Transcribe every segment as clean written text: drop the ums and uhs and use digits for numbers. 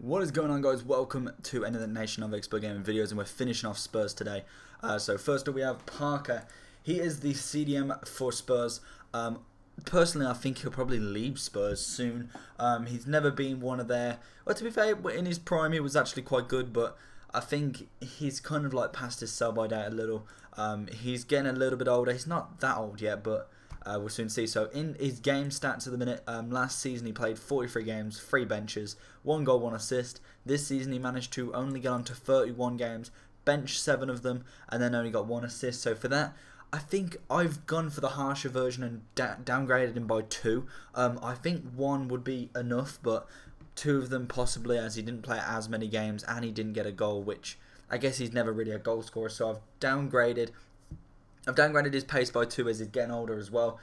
What is going on, guys? Welcome to another Nation of Expert Gaming videos, and we're finishing off Spurs today. So first up we have Parker. He is the CDM for Spurs. Personally, I think he'll probably leave Spurs soon. He's never been one of their... Well, to be fair, in his prime he was actually quite good, but I think he's kind of like past his sell-by date a little. He's getting a little bit older. He's not that old yet, but... we'll soon see. So in his game stats at the minute, last season he played 43 games, 3 benches, 1 goal, 1 assist. This season he managed to only get on to 31 games, bench 7 of them, and then only got 1 assist. So for that, I think I've gone for the harsher version and downgraded him by 2. I think 1 would be enough, but 2 of them possibly, as he didn't play as many games and he didn't get a goal, which I guess he's never really a goal scorer. So I've downgraded his pace by 2 as he's getting older as well.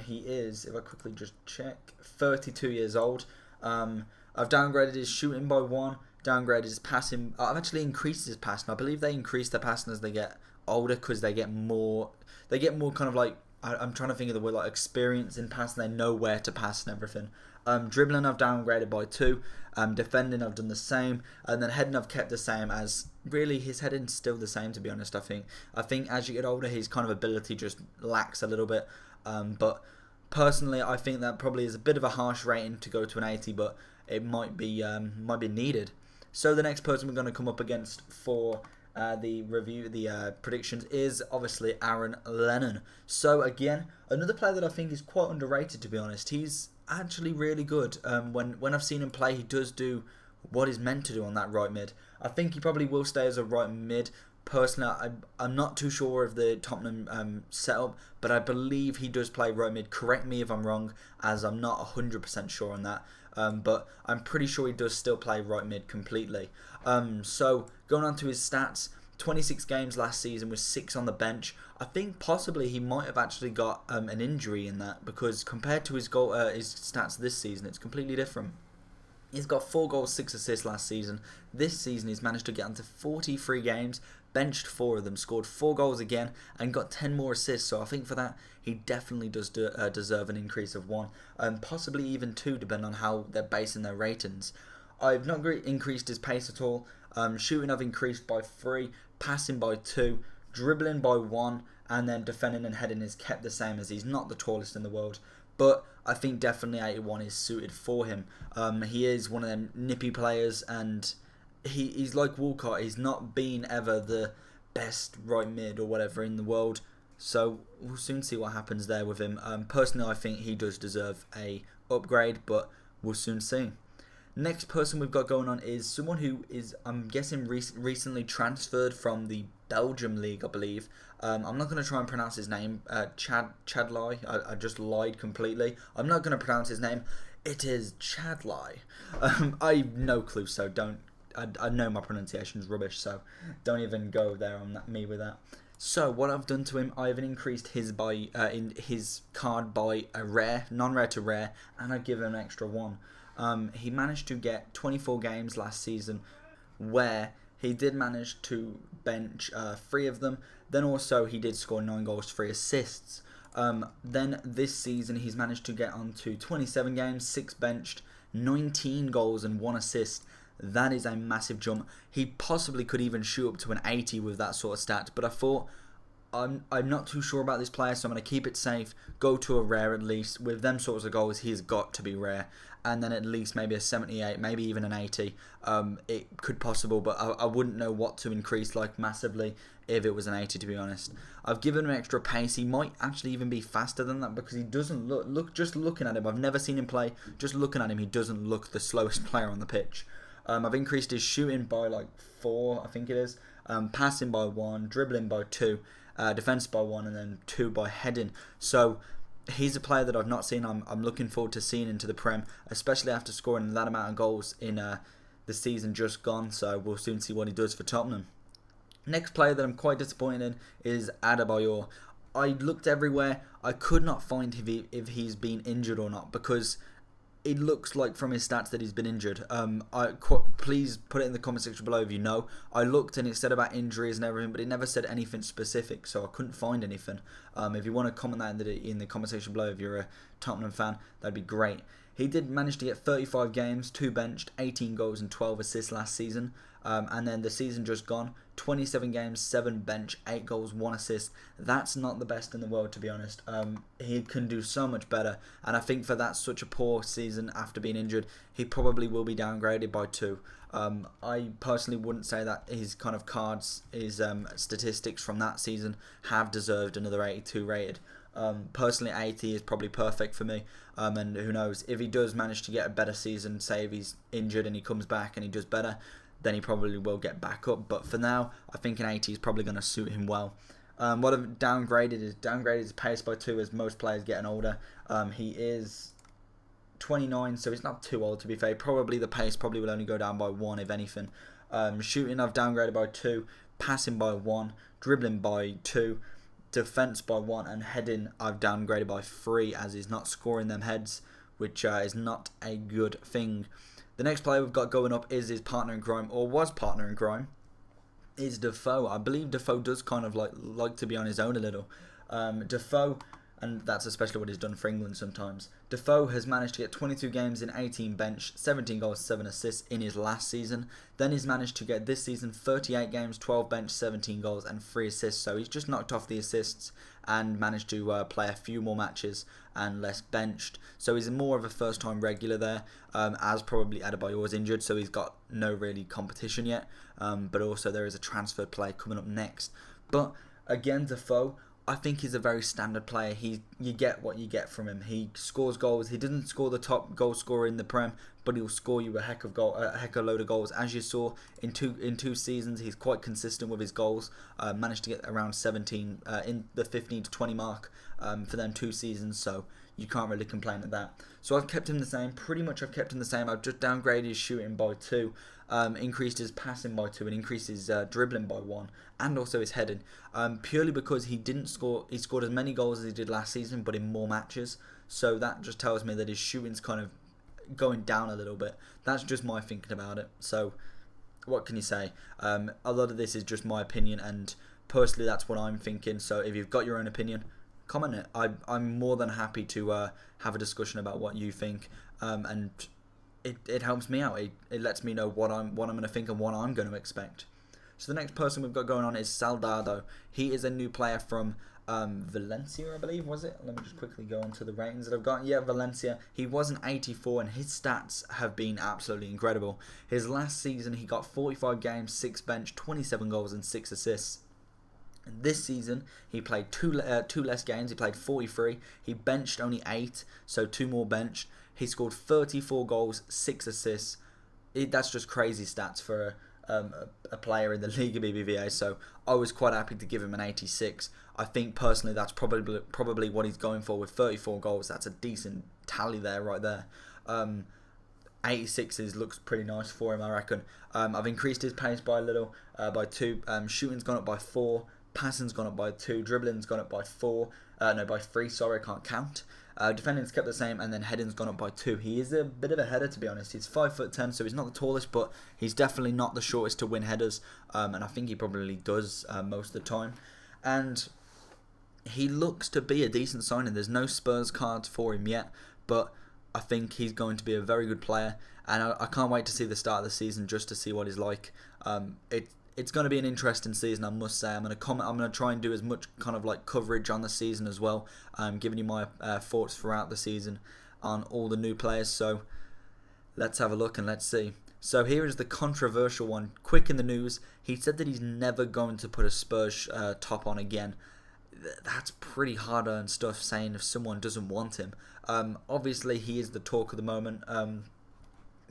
He is, if I quickly just check, 32 years old. I've downgraded his shooting by 1, downgraded his passing. I've actually increased his passing. I believe they increase their passing as they get older because they get more kind of like, I'm trying to think of the word, like experience in passing. They know where to pass and everything. Dribbling I've downgraded by 2. Defending I've done the same, and then heading I've kept the same, as really his heading's still the same, to be honest. I think as you get older his kind of ability just lacks a little bit, but personally I think that probably is a bit of a harsh rating to go to an 80, but it might be needed. So the next person we're going to come up against for the predictions is obviously Aaron Lennon. So again, another player that I think is quite underrated, to be honest. He's actually really good. When I've seen him play, he does do what he's meant to do on that right mid. I think he probably will stay as a right mid. Personally, I'm not too sure of the Tottenham setup, but I believe he does play right mid. Correct me if I'm wrong, as I'm not 100% sure on that. But I'm pretty sure he does still play right mid completely. So going on to his stats, 26 games last season with 6 on the bench. I think possibly he might have actually got an injury in that, because compared to his stats this season, it's completely different. He's got 4 goals, 6 assists last season. This season he's managed to get onto 43 games, benched 4 of them, scored 4 goals again, and got 10 more assists. So I think for that he definitely does deserve an increase of 1, possibly even 2, depending on how they're basing their ratings. I've not increased his pace at all. Shooting I've increased by 3, passing by 2, dribbling by 1, and then defending and heading is kept the same, as he's not the tallest in the world. But I think definitely 81 is suited for him. He is one of them nippy players, and he's like Walcott. He's not been ever the best right mid or whatever in the world. So we'll soon see what happens there with him. Personally, I think he does deserve a upgrade, but we'll soon see. Next person we've got going on is someone who is, I'm guessing, recently transferred from the Belgium League, I believe. I'm not going to try and pronounce his name. Chadli. I just lied completely. I'm not going to pronounce his name. It is Chadli. I have no clue, so don't. I know my pronunciation is rubbish, so don't even go there on me with that. So what I've done to him, I've increased his his card by a rare, non-rare to rare, and I've given him an extra 1. He managed to get 24 games last season, where he did manage to bench 3 of them. Then also he did score 9 goals, 3 assists. Then this season he's managed to get on to 27 games, 6 benched, 19 goals and 1 assist. That is a massive jump. He possibly could even shoot up to an 80 with that sort of stat, but I thought, I'm not too sure about this player, so I'm going to keep it safe, go to a rare at least. With them sorts of goals, he's got to be rare. And then at least maybe a 78, maybe even an 80. It could possible, but I wouldn't know what to increase like massively if it was an 80, to be honest. I've given him extra pace. He might actually even be faster than that, because he doesn't look just looking at him, I've never seen him play, just looking at him, he doesn't look the slowest player on the pitch. I've increased his shooting by like 4, I think it is. Passing by 1, dribbling by 2, defense by 1, and then 2 by heading. So he's a player that I've not seen. I'm looking forward to seeing into the Prem, especially after scoring that amount of goals in the season just gone. So we'll soon see what he does for Tottenham. Next player that I'm quite disappointed in is Adabayor. I looked everywhere. I could not find if he's been injured or not, because it looks like from his stats that he's been injured. Please put it in the comment section below if you know. I looked and it said about injuries and everything, but it never said anything specific, so I couldn't find anything. If you want to comment that in the comment section below if you're a Tottenham fan, that'd be great. He did manage to get 35 games, 2 benched, 18 goals and 12 assists last season. And then the season just gone, 27 games, 7 bench, 8 goals, 1 assist. That's not the best in the world, to be honest. He can do so much better. And I think for that such a poor season after being injured, he probably will be downgraded by 2. I personally wouldn't say that his kind of cards, his statistics from that season have deserved another 82 rated. Personally, 80 is probably perfect for me. And who knows, if he does manage to get a better season, say if he's injured and he comes back and he does better, then he probably will get back up. But for now, I think an 80 is probably going to suit him well. What I've downgraded his pace by 2 as most players getting older. He is 29, so he's not too old to be fair. Probably the pace probably will only go down by 1 if anything. Shooting I've downgraded by 2, passing by 1, dribbling by 2, defense by 1, and heading I've downgraded by 3 as he's not scoring them heads, which is not a good thing. The next player we've got going up is his partner in crime, or was partner in crime, is Defoe. I believe Defoe does kind of like to be on his own a little. Defoe, and that's especially what he's done for England sometimes. Defoe has managed to get 22 games in 18 bench, 17 goals, 7 assists in his last season. Then he's managed to get this season 38 games, 12 bench, 17 goals and 3 assists. So he's just knocked off the assists and managed to play a few more matches and less benched. So he's more of a first-time regular there, as probably Adabayor is injured, so he's got no really competition yet. But also there is a transfer play coming up next. But again, Defoe, I think he's a very standard player. You get what you get from him. He scores goals. He didn't score the top goal scorer in the Prem, but he'll score you a heck of load of goals. As you saw in two seasons, he's quite consistent with his goals. Managed to get around 17 in the 15 to 20 mark for them 2 seasons. So you can't really complain at that. So I've kept him the same. Pretty much I've kept him the same. I've just downgraded his shooting by 2. Increased his passing by 2 and increased his dribbling by 1 and also his heading, purely because he scored as many goals as he did last season but in more matches, so that just tells me that his shooting's kind of going down a little bit. That's just my thinking about it, so what can you say? A lot of this is just my opinion, and personally that's what I'm thinking. So if you've got your own opinion, comment it. I'm more than happy to have a discussion about what you think, and it helps me out. It lets me know what I'm going to think and what I'm going to expect. So the next person we've got going on is Sal Dado. He is a new player from Valencia, I believe, was it? Let me just quickly go on to the ratings that I've got. Yeah, Valencia. He was an 84 and his stats have been absolutely incredible. His last season he got 45 games, 6 bench, 27 goals and 6 assists. And this season he played two less games. He played 43. He benched only 8, so 2 more benched. He scored 34 goals, 6 assists. That's just crazy stats for a player in the Liga BBVA, so I was quite happy to give him an 86. I think personally that's probably what he's going for with 34 goals. That's a decent tally there, right there. 86 looks pretty nice for him, I reckon. I've increased his pace by a little, by 2. Shooting's gone up by 4. Passing's gone up by 2. Dribbling's gone up by 3. Sorry, I can't count. Defending's kept the same, and then heading's gone up by 2. He is a bit of a header, to be honest. He's 5'10", so he's not the tallest, but he's definitely not the shortest to win headers, and I think he probably does most of the time. And he looks to be a decent signing. There's no Spurs cards for him yet, but I think he's going to be a very good player, and I can't wait to see the start of the season just to see what he's like. It's going to be an interesting season, I must say. I'm going to try and do as much kind of like coverage on the season as well, giving you my thoughts throughout the season on all the new players. So let's have a look and let's see. So here is the controversial one. Quick in the news, he said that he's never going to put a Spurs top on again. That's pretty hard-earned stuff, saying if someone doesn't want him. Obviously, he is the talk of the moment.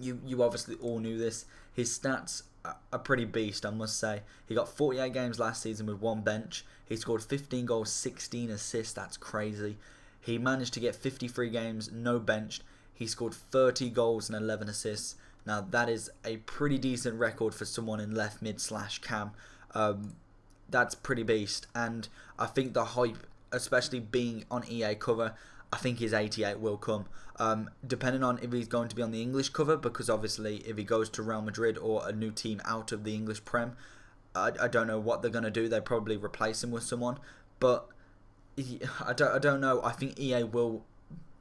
You obviously all knew this. His stats a pretty beast, I must say. He got 48 games last season with 1 bench. He scored 15 goals, 16 assists. That's crazy. He managed to get 53 games, no benched. He scored 30 goals and 11 assists. Now that is a pretty decent record for someone in left mid / cam. That's pretty beast, and I think the hype, especially being on EA cover, I think his 88 will come. Depending on if he's going to be on the English cover, because obviously if he goes to Real Madrid or a new team out of the English Prem, I don't know what they're going to do. They'll probably replace him with someone, but I don't know. I think EA will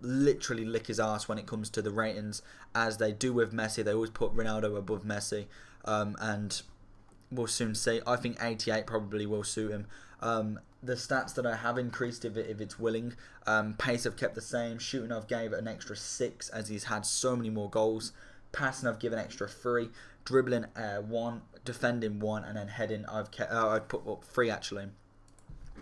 literally lick his ass when it comes to the ratings, as they do with Messi. They always put Ronaldo above Messi, and we'll soon see. I think 88 probably will suit him. The stats that I have increased if it's willing. Pace I've kept the same. Shooting I've gave it an extra 6 as he's had so many more goals. Passing I've given extra 3. Dribbling 1. Defending 1. And then heading I've put up 3 actually.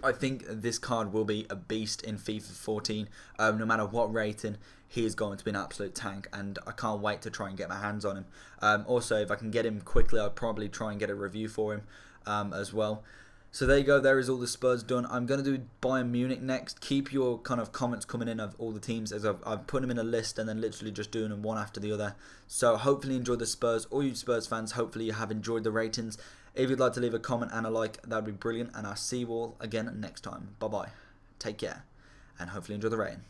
I think this card will be a beast in FIFA 14. No matter what rating, he is going to be an absolute tank, and I can't wait to try and get my hands on him. Also, if I can get him quickly, I'll probably try and get a review for him as well. So there you go, there is all the Spurs done. I'm going to do Bayern Munich next. Keep your kind of comments coming in of all the teams, as I've put them in a list and then literally just doing them one after the other. So hopefully you enjoyed the Spurs. All you Spurs fans, hopefully you have enjoyed the ratings. If you'd like to leave a comment and a like, that would be brilliant. And I'll see you all again next time. Bye-bye. Take care. And hopefully enjoy the rain.